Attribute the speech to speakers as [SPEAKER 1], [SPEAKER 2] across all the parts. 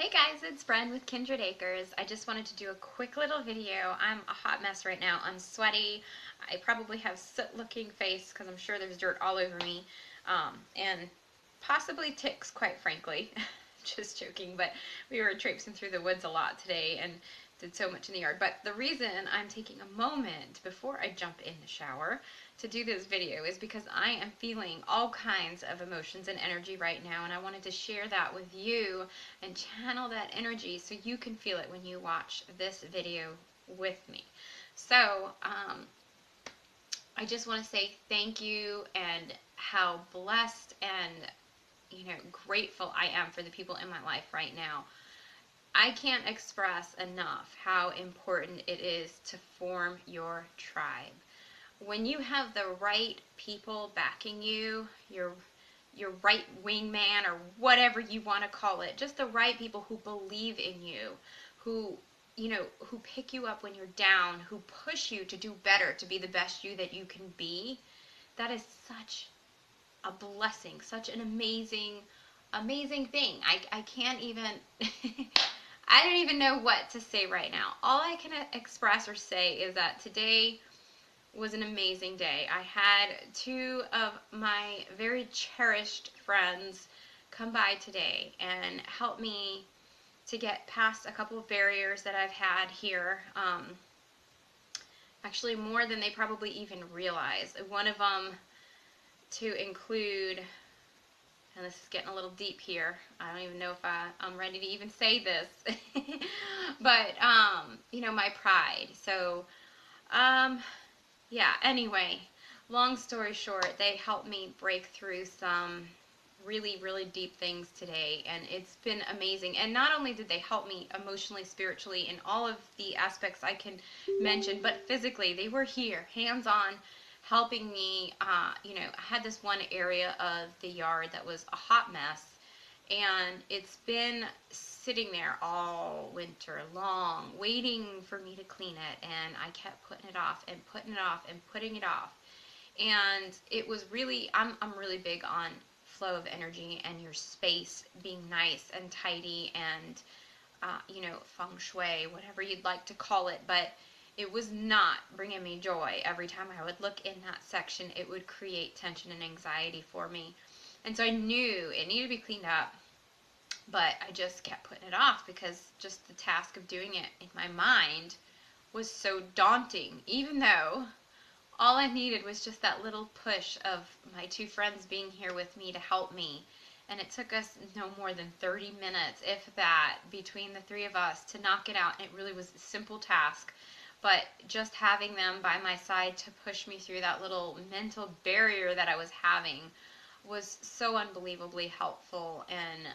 [SPEAKER 1] Hey guys, it's Bren with Kindred Acres. I just wanted to do a quick little video. I'm a hot mess right now. I'm sweaty. I probably have soot-looking face because I'm sure there's dirt all over me. And possibly ticks, quite frankly. Just joking, but we were traipsing through the woods a lot today and did so much in the yard. But the reason I'm taking a moment before I jump in the shower to do this video is because I am feeling all kinds of emotions and energy right now, and I wanted to share that with you and channel that energy so you can feel it when you watch this video with me. So I just want to say thank you and how blessed and grateful I am for the people in my life right now. I can't express enough how important it is to form your tribe. When you have the right people backing you, your right wingman or whatever you want to call it, just the right people who believe in you, who who pick you up when you're down, who push you to do better, to be the best you that you can be, that is such a blessing, such an amazing thing. I can't even I don't even know what to say right now. All I can express or say is that today was an amazing day. I had two of my very cherished friends come by today and help me to get past a couple of barriers that I've had here. Actually, more than they probably even realize. One of them to include, and this is getting a little deep here. I don't even know if I'm ready to even say this, but my pride. So, yeah, anyway, long story short, they helped me break through some really deep things today, and it's been amazing. And not only did they help me emotionally, spiritually, in all of the aspects I can mention, but physically, they were here, hands-on, helping me. I had this one area of the yard that was a hot mess, and it's been sitting there all winter long, waiting for me to clean it, and I kept putting it off and putting it off and putting it off. And it was really, I'm really big on flow of energy and your space being nice and tidy and, feng shui, whatever you'd like to call it, but it was not bringing me joy. Every time I would look in that section, it would create tension and anxiety for me. And so I knew it needed to be cleaned up, but I just kept putting it off because just the task of doing it in my mind was so daunting, even though all I needed was just that little push of my two friends being here with me to help me. And it took us no more than 30 minutes, if that, between the three of us to knock it out. And it really was a simple task. But just having them by my side to push me through that little mental barrier that I was having was so unbelievably helpful. And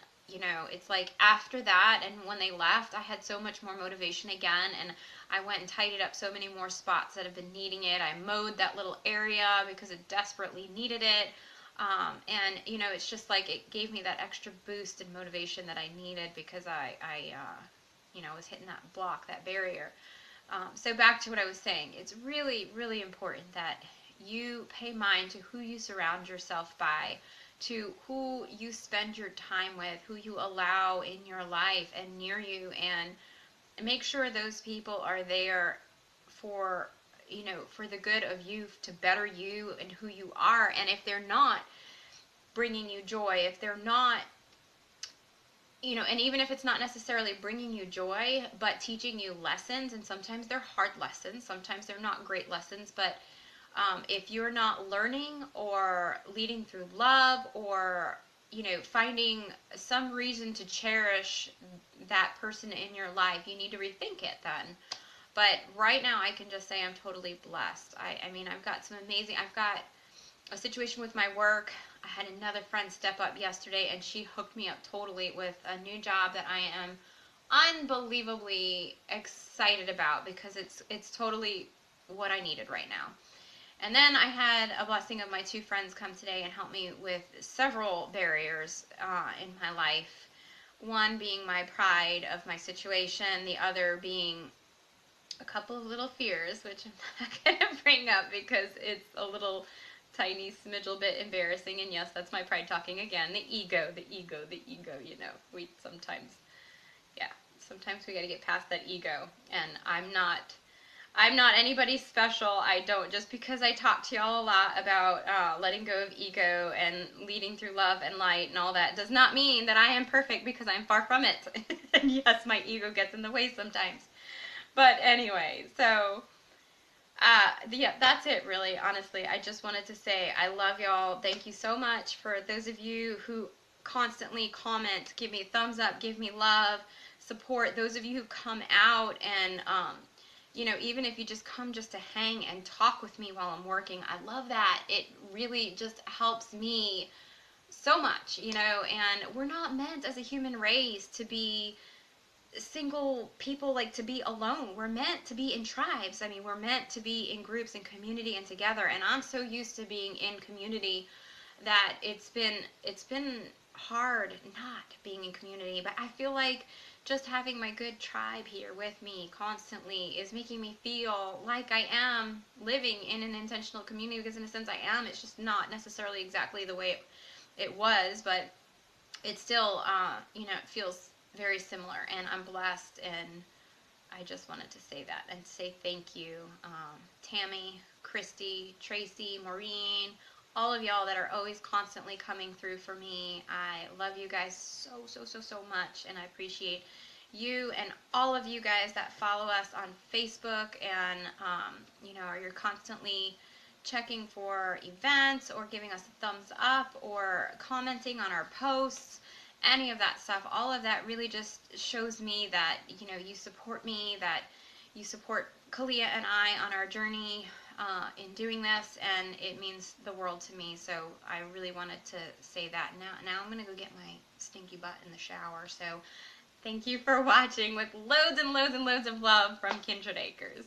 [SPEAKER 1] it's like after that and when they left, I had so much more motivation again, and I went and tidied up so many more spots that have been needing it. I mowed that little area because it desperately needed it. And it's just like it gave me that extra boost and motivation that I needed because I was hitting that block, that barrier. So back to what I was saying, it's really important that you pay mind to who you surround yourself by, to who you spend your time with, who you allow in your life and near you, and make sure those people are there for for the good of you, to better you and who you are. And if they're not bringing you joy, if they're not and even if it's not necessarily bringing you joy, but teaching you lessons, and sometimes they're hard lessons, sometimes they're not great lessons, but if you're not learning or leading through love or finding some reason to cherish that person in your life, you need to rethink it then. But right now I can just say I'm totally blessed. I mean, I've got a situation with my work. I had another friend step up yesterday, and she hooked me up totally with a new job that I am unbelievably excited about because it's totally what I needed right now. And then I had a blessing of my two friends come today and help me with several barriers in my life. One being my pride of my situation, the other being a couple of little fears, which I'm not going to bring up because it's a little tiny smidgel bit embarrassing. And yes, that's my pride talking again. The ego, we sometimes Sometimes we got to get past that ego, and I'm not anybody special. I don't, just because I talk to y'all a lot about letting go of ego and leading through love and light and all that, does not mean that I am perfect, because I'm far from it. And yes, my ego gets in the way sometimes. But anyway, so yeah, that's it really, honestly. I just wanted to say I love y'all. Thank you so much for those of you who constantly comment, give me a thumbs up, give me love, support. Those of you who come out and, even if you just come just to hang and talk with me while I'm working, I love that. It really just helps me so much, and we're not meant as a human race to be single people, like to be alone. We're meant to be in tribes. I mean, we're meant to be in groups and community and together. And I'm so used to being in community that it's been hard not being in community. But I feel like just having my good tribe here with me constantly is making me feel like I am living in an intentional community, because in a sense I am. It's just not necessarily exactly the way it was, but it still, it feels very similar, and I'm blessed, and I just wanted to say that and say thank you. Tammy, Christy, Tracy, Maureen, all of y'all that are always constantly coming through for me. I love you guys so, so, so, so much, and I appreciate you and all of you guys that follow us on Facebook, and, you're constantly checking for events or giving us a thumbs up or commenting on our posts, any of that stuff. All of that really just shows me that, you support me, that you support Kalia and I on our journey in doing this, and it means the world to me. So I really wanted to say that. Now I'm going to go get my stinky butt in the shower. So thank you for watching, with loads and loads and loads of love from Kindred Acres.